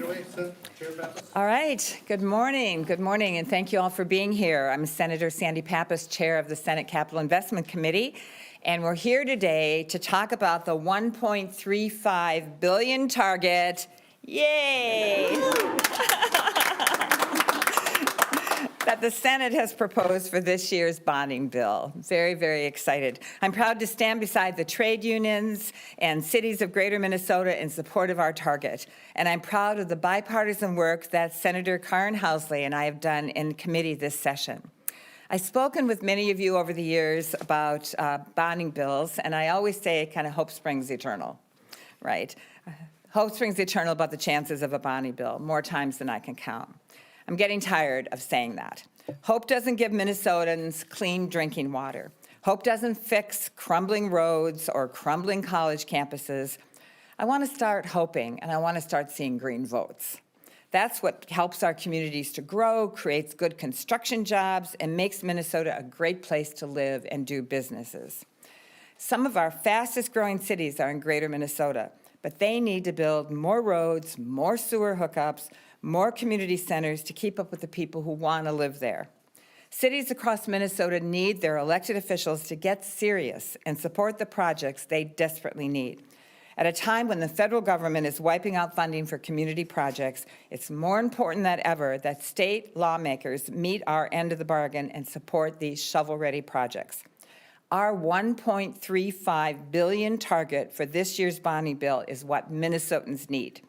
it away, Chair Pappas. All right. Good morning. Good morning, and thank you all for being here. I'm Senator Sandy Pappas, Chair of the Senate Capital Investment Committee, and we're here today to talk about the $1.35 billion target. Yay! That the Senate has proposed for this year's bonding bill. Very, very excited. I'm proud to stand beside the trade unions and cities of Greater Minnesota in support of our target. And I'm proud of the bipartisan work that Senator Karin Housley and I have done in committee this session. I've spoken with many of you over the years about bonding bills, and I always say kind of hope springs eternal, right? Hope springs eternal about the chances of a bonding bill, more times than I can count. I'm getting tired of saying that. Hope doesn't give Minnesotans clean drinking water. Hope doesn't fix crumbling roads or crumbling college campuses. I want to start hoping, and I want to start seeing green votes. That's what helps our communities to grow, creates good construction jobs, and makes Minnesota a great place to live and do businesses. Some of our fastest growing cities are in Greater Minnesota, but they need to build more roads, more sewer hookups, more community centers to keep up with the people who want to live there. Cities across Minnesota need their elected officials to get serious and support the projects they desperately need. At a time when the federal government is wiping out funding for community projects, it's more important than ever that state lawmakers meet our end of the bargain and support these shovel-ready projects. Our $1.35 billion target for this year's bonding bill is what Minnesotans need.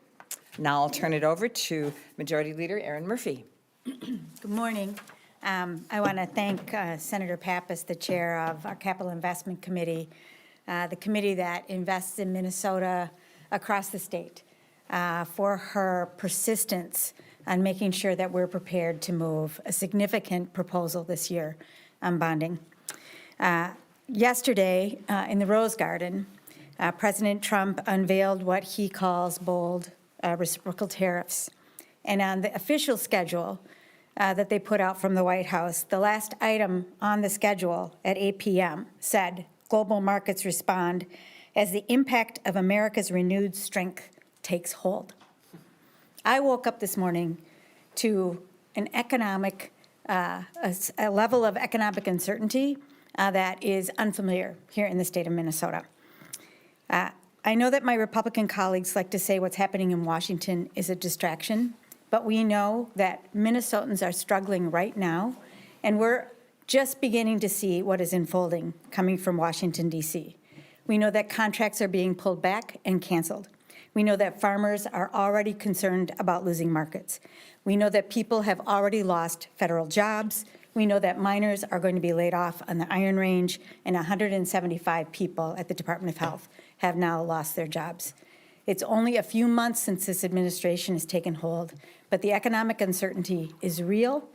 Now I'll turn it over to Majority Leader Erin Murphy. Good morning. I want to thank Senator Pappas, the chair of our Capital Investment Committee, the committee that invests in Minnesota across the state, for her persistence on making sure that we're prepared to move a significant proposal this year on bonding. Yesterday, in the Rose Garden, President Trump unveiled what he calls bold reciprocal tariffs. And on the official schedule that they put out from the White House, the last item on the schedule at 8 p.m. said, global markets respond as the impact of America's renewed strength takes hold. I woke up this morning to an economic, a level of economic uncertainty that is unfamiliar here in the state of Minnesota. I know that my Republican colleagues like to say what's happening in Washington is a distraction, but we know that Minnesotans are struggling right now, and we're just beginning to see what is unfolding coming from Washington, D.C. We know that contracts are being pulled back and canceled. We know that farmers are already concerned about losing markets. We know that people have already lost federal jobs. We know that miners are going to be laid off on the Iron Range, and 175 people at the Department of Health have now lost their jobs. It's only a few months since this administration has taken hold, but the economic uncertainty is real,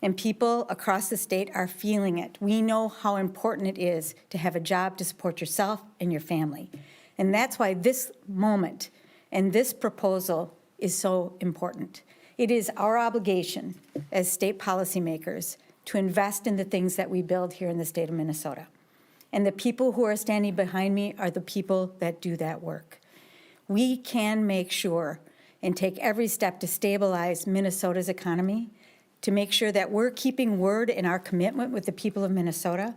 and people across the state are feeling it. We know how important it is to have a job to support yourself and your family. And that's why this moment and this proposal is so important. It is our obligation as state policymakers to invest in the things that we build here in the state of Minnesota. And the people who are standing behind me are the people that do that work. We can make sure and take every step to stabilize Minnesota's economy, to make sure that we're keeping word in our commitment with the people of Minnesota,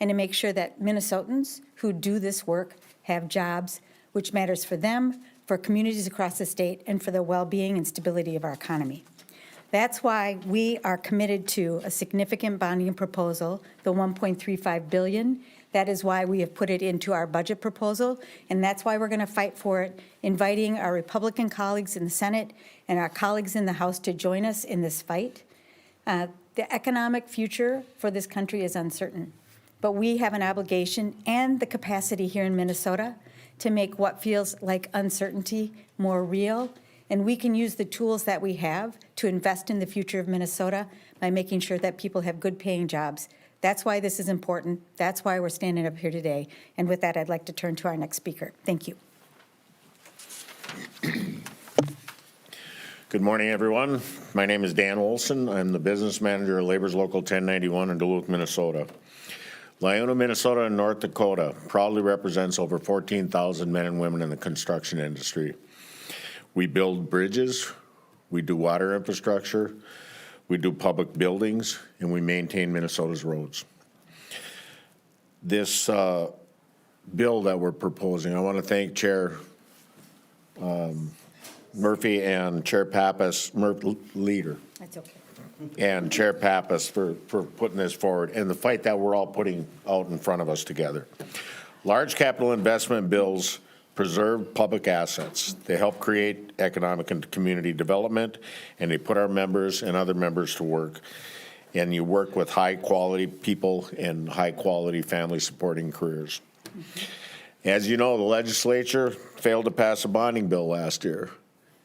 and to make sure that Minnesotans who do this work have jobs, which matters for them, for communities across the state, and for the well-being and stability of our economy. That's why we are committed to a significant bonding proposal, the $1.35 billion. That is why we have put it into our budget proposal, and that's why we're going to fight for it, inviting our Republican colleagues in the Senate and our colleagues in the House to join us in this fight. The economic future for this country is uncertain, but we have an obligation and the capacity here in Minnesota to make what feels like uncertainty more real. And we can use the tools that we have to invest in the future of Minnesota by making sure that people have good paying jobs. That's why this is important. That's why we're standing up here today. And with that, I'd like to turn to our next speaker. Thank you. Good morning, everyone. My name is Dan Olson. I'm the business manager of Labor's Local 1091 in Duluth, Minnesota. LIUNA, Minnesota, and North Dakota proudly represents over 14,000 men and women in the construction industry. We build bridges, we do water infrastructure, we do public buildings, and we maintain Minnesota's roads. This bill that we're proposing, I want to thank Chair Murphy and Chair Pappas, leader, That's okay. and Chair Pappas for putting this forward, and the fight that we're all putting out in front of us together. Large capital investment bills preserve public assets. They help create economic and community development, and they put our members and other members to work. And you work with high-quality people and high-quality family-supporting careers. As you know, the legislature failed to pass a bonding bill last year,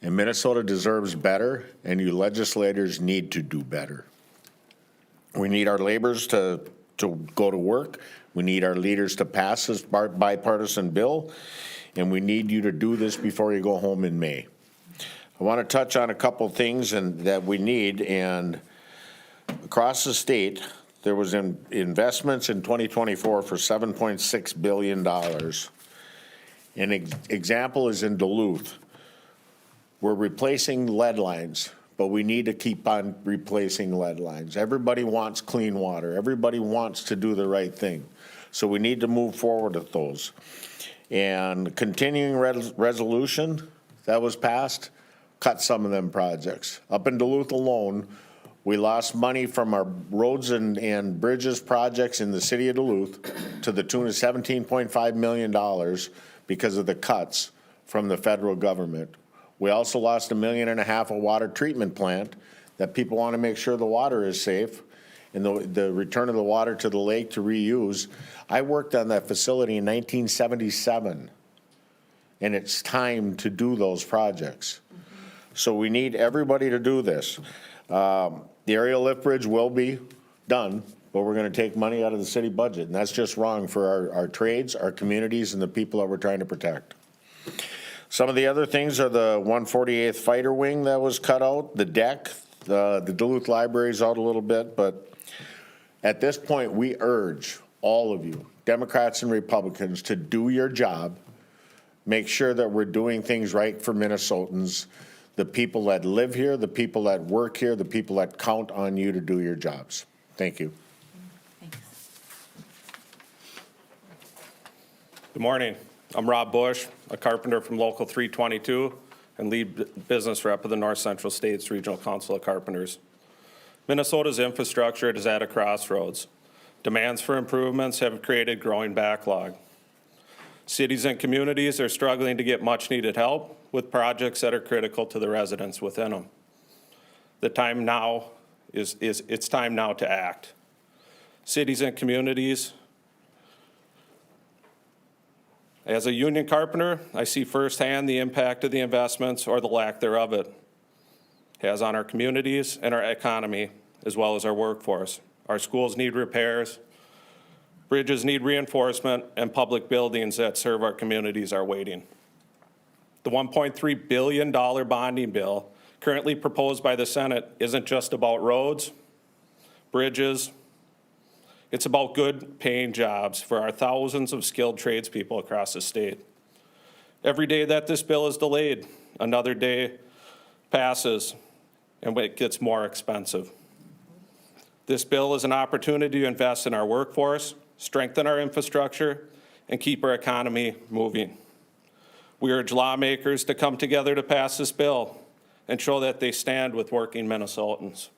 and Minnesota deserves better, and you legislators need to do better. We need our laborers to go to work. We need our leaders to pass this bipartisan bill, and we need you to do this before you go home in May. I want to touch on a couple things that we need, and across the state, there was investments in 2024 for $7.6 billion. An example is in Duluth. We're replacing lead lines, but we need to keep on replacing lead lines. Everybody wants clean water. Everybody wants to do the right thing. So we need to move forward with those. And continuing resolution that was passed, cut some of them projects. Up in Duluth alone, we lost money from our roads and bridges projects in the city of Duluth to the tune of $17.5 million because of the cuts from the federal government. We also lost $1.5 million a water treatment plant that people want to make sure the water is safe and the return of the water to the lake to reuse. I worked on that facility in 1977, and it's time to do those projects. So we need everybody to do this. The aerial lift bridge will be done, but we're going to take money out of the city budget, and that's just wrong for our trades, our communities, and the people that we're trying to protect. Some of the other things are the 148th Fighter Wing that was cut out, the deck, the Duluth Library's out a little bit, but at this point, we urge all of you, Democrats and Republicans, to do your job, make sure that we're doing things right for Minnesotans, the people that live here, the people that work here, the people that count on you to do your jobs. Thank you. Good morning. I'm Rob Bush, a carpenter from Local 322 and lead business rep of the North Central States Regional Council of Carpenters. Minnesota's infrastructure is at a crossroads. Demands for improvements have created growing backlog. Cities and communities are struggling to get much needed help with projects that are critical to the residents within them. The time now it's time now to act. Cities and communities. As a union carpenter, I see firsthand the impact of the investments or the lack thereof it has on our communities and our economy, as well as our workforce. Our schools need repairs, bridges need reinforcement, and public buildings that serve our communities are waiting. The $1.3 billion bonding bill currently proposed by the Senate isn't just about roads, bridges. It's about good paying jobs for our thousands of skilled tradespeople across the state. Every day that this bill is delayed, another day passes and it gets more expensive. This bill is an opportunity to invest in our workforce, strengthen our infrastructure, and keep our economy moving. We urge lawmakers to come together to pass this bill and show that they stand with working Minnesotans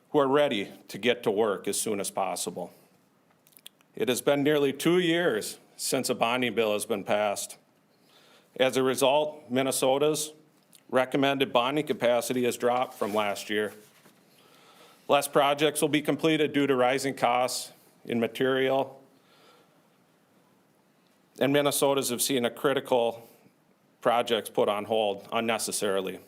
who are ready to get to work as soon as possible. It has been nearly 2 years since a bonding bill has been passed. As a result, Minnesota's recommended bonding capacity has dropped from last year. Less projects will be completed due to rising costs in material, and Minnesotans have seen a critical projects put on hold unnecessarily.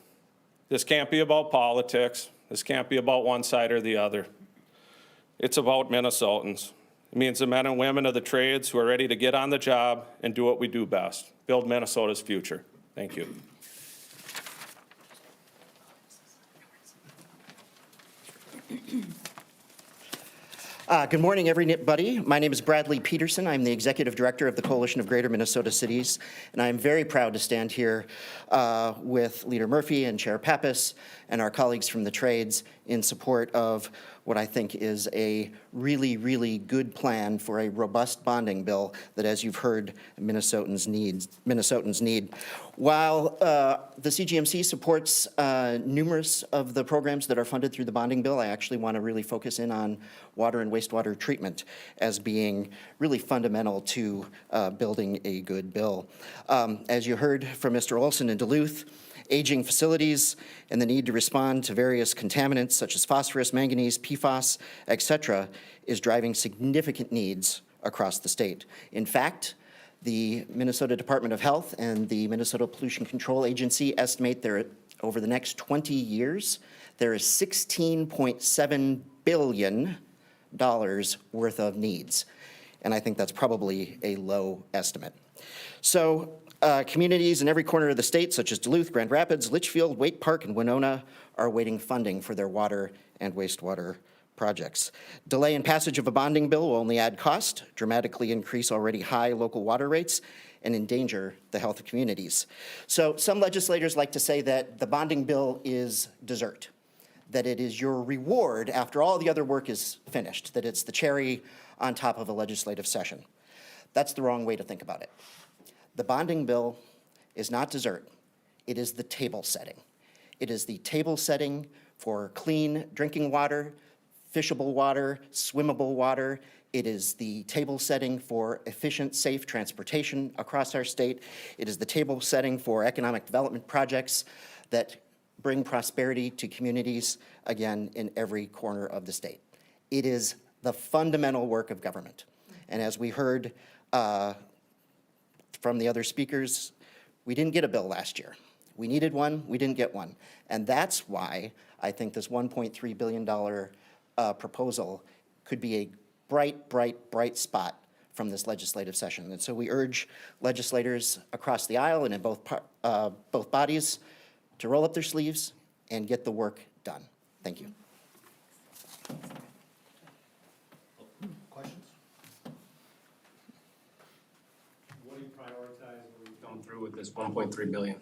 This can't be about politics. This can't be about one side or the other. It's about Minnesotans. It means the men and women of the trades who are ready to get on the job and do what we do best, build Minnesota's future. Thank you. Good morning, everybody. My name is Bradley Peterson. I'm the Executive Director of the Coalition of Greater Minnesota Cities, and I'm very proud to stand here with Leader Murphy and Chair Pappas and our colleagues from the trades in support of what I think is a really, really good plan for a robust bonding bill that, as you've heard, Minnesotans need. While the CGMC supports numerous of the programs that are funded through the bonding bill, I actually want to really focus in on water and wastewater treatment as being really fundamental to building a good bill. As you heard from Mr. Olson in Duluth, aging facilities and the need to respond to various contaminants such as phosphorus, manganese, PFAS, et cetera, is driving significant needs across the state. In fact, the Minnesota Department of Health and the Minnesota Pollution Control Agency estimate there over the next 20 years, there is $16.7 billion worth of needs. And I think that's probably a low estimate. So communities in every corner of the state, such as Duluth, Grand Rapids, Litchfield, Wake Park, and Winona, are awaiting funding for their water and wastewater projects. Delay in passage of a bonding bill will only add cost, dramatically increase already high local water rates, and endanger the health of communities. So some legislators like to say that the bonding bill is dessert, that it is your reward after all the other work is finished, that it's the cherry on top of a legislative session. That's the wrong way to think about it. The bonding bill is not dessert. It is the table setting. It is the table setting for clean drinking water, fishable water, swimmable water. It is the table setting for efficient, safe transportation across our state. It is the table setting for economic development projects that bring prosperity to communities, again, in every corner of the state. It is the fundamental work of government. And as we heard from the other speakers, we didn't get a bill last year. We needed one, we didn't get one. And that's why I think this $1.3 billion proposal could be a bright spot from this legislative session. And so we urge legislators across the aisle and in both bodies to roll up their sleeves and get the work done. Thank you. Questions? What do you prioritize when you come through with this $1.3 billion?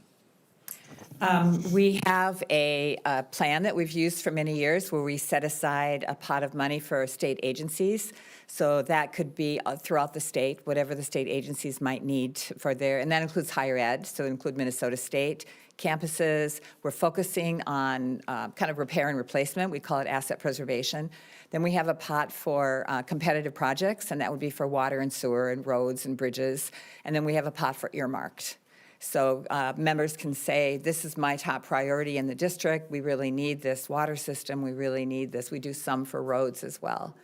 We have a plan that we've used for many years where we set aside a pot of money for state agencies. So that could be throughout the state, whatever the state agencies might need for their, and that includes higher ed, so it includes Minnesota State, campuses. We're focusing on kind of repair and replacement. We call it asset preservation. Then we have a pot for competitive projects, and that would be for water and sewer and roads and bridges. And then we have a pot for earmarked. So members can say, this is my top priority in the district. We really need this water system. We really need this. We do some for roads as well.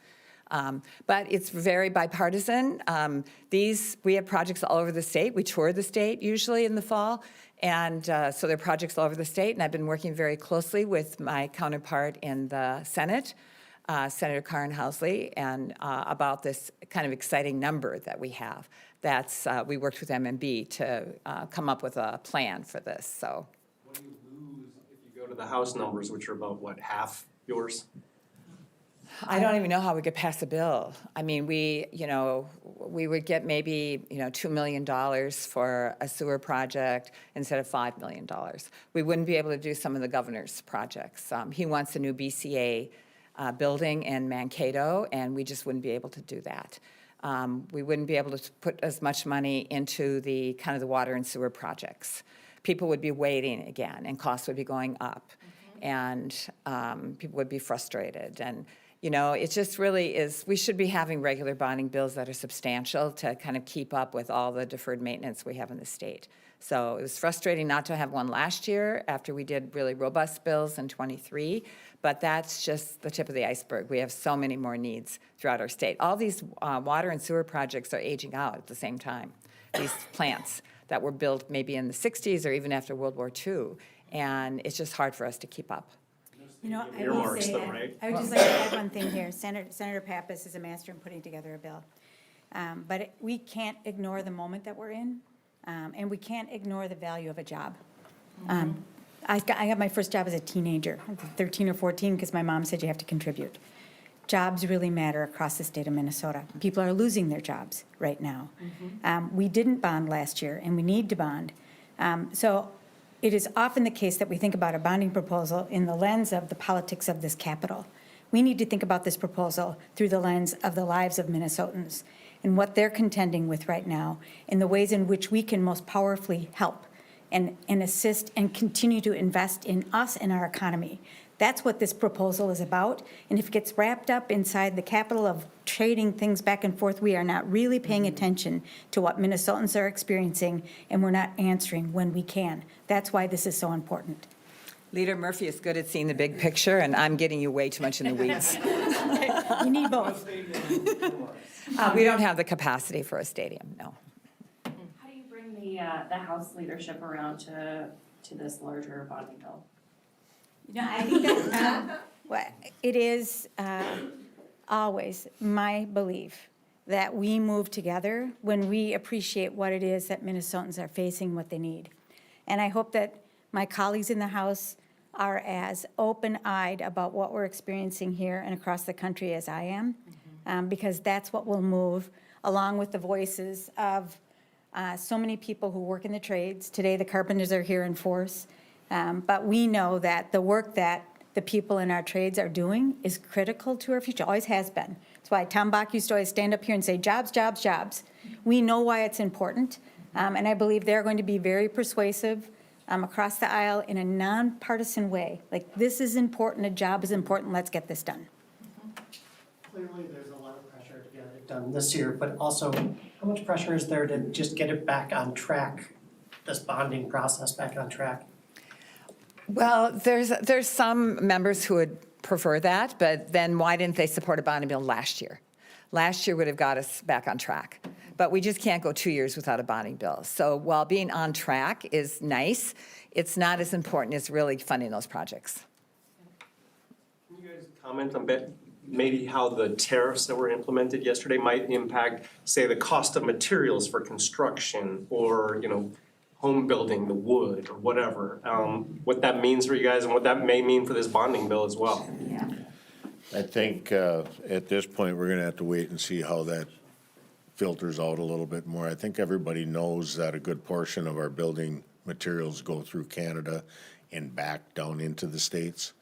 But it's very bipartisan. We have projects all over the state. We tour the state usually in the fall. And so there are projects all over the state. And I've been working very closely with my counterpart in the Senate, Senator Karen Housley, and about this kind of exciting number that we have. We worked with MMB to come up with a plan for this. So, What do you lose if you go to the House numbers, which are about, what, half yours? I don't even know how we could pass a bill. I mean, we would get maybe, $2 million for a sewer project instead of $5 million. We wouldn't be able to do some of the governor's projects. He wants a new BCA building in Mankato, and we just wouldn't be able to do that. We wouldn't be able to put as much money into the kind of the water and sewer projects. People would be waiting again, and costs would be going up, and people would be frustrated. And it just really is, we should be having regular bonding bills that are substantial to kind of keep up with all the deferred maintenance we have in the state. So it was frustrating not to have one last year after we did really robust bills in '23, but that's just the tip of the iceberg. We have so many more needs throughout our state. All these water and sewer projects are aging out at the same time, these plants that were built maybe in the 60s or even after World War II, and it's just hard for us to keep up. I will Earmarks say, though, right? I would just like to add one thing here. Senator Pappas is a master in putting together a bill. But we can't ignore the moment that we're in, and we can't ignore the value of a job. I got my first job as a teenager, 13 or 14, because my mom said you have to contribute. jobs really matter across the state of Minnesota. People are losing their jobs right now. We didn't bond last year, and we need to bond. So it is often the case that we think about a bonding proposal in the lens of the politics of this capital. We need to think about this proposal through the lens of the lives of Minnesotans and what they're contending with right now, and the ways in which we can most powerfully help and assist and continue to invest in us and our economy. That's what this proposal is about. And if it gets wrapped up inside the capital of trading things back and forth, we are not really paying attention to what Minnesotans are experiencing, and we're not answering when we can. That's why this is so important. Leader Murphy is good at seeing the big picture, and I'm getting you way too much in the weeds. You need both. We don't have the capacity for a stadium, no. How do you bring the House leadership around to this larger bonding bill? You know, I think that it is always my belief that we move together when we appreciate what it is that Minnesotans are facing, what they need. And I hope that my colleagues in the House are as open-eyed about what we're experiencing here and across the country as I am, because that's what will move, along with the voices of so many people who work in the trades. Today, the carpenters are here in force. But we know that the work that the people in our trades are doing is critical to our future, always has been. That's why Tom Bach used to always stand up here and say, jobs, jobs, jobs. We know why it's important, and I believe they're going to be very persuasive across the aisle in a nonpartisan way. Like, this is important, a job is important, let's get this done. Clearly, there's a lot of pressure to get it done this year, but also, how much pressure is there to just get it back on track, this bonding process back on track? Well, there's some members who would prefer that, but then why didn't they support a bonding bill last year? Last year would have got us back on track. But we just can't go 2 years without a bonding bill. So while being on track is nice, it's not as important as really funding those projects. Can you guys comment a bit, maybe how the tariffs that were implemented yesterday might impact, say, the cost of materials for construction or, home building, the wood or whatever, what that means for you guys and what that may mean for this bonding bill as well? Yeah. I think at this point, we're gonna have to wait and see how that filters out a little bit more. I think everybody knows that a good portion of our building materials go through Canada and back down into the States.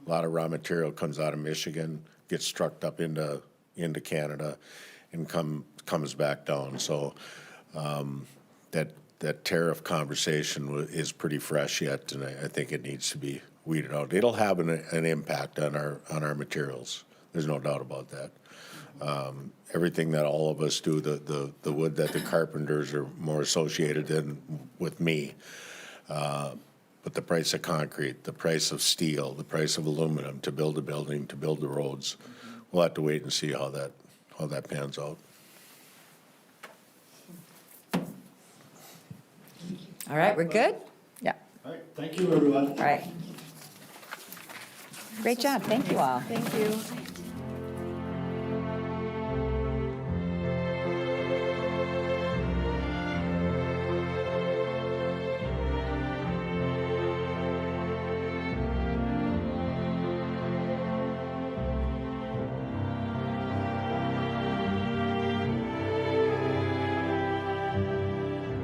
A lot of raw material comes out of Michigan, gets trucked up into Canada and comes back down. So that tariff conversation is pretty fresh yet, and I think it needs to be weeded out. It'll have an impact on our materials. There's no doubt about that. Everything that all of us do, the wood that the carpenters are more associated in with me, but the price of concrete, the price of steel, the price of aluminum to build a building, to build the roads, we'll have to wait and see how that pans out. All right, we're good? Yeah. All right, thank you, everyone. All right. Great job, thank you all. Thank you.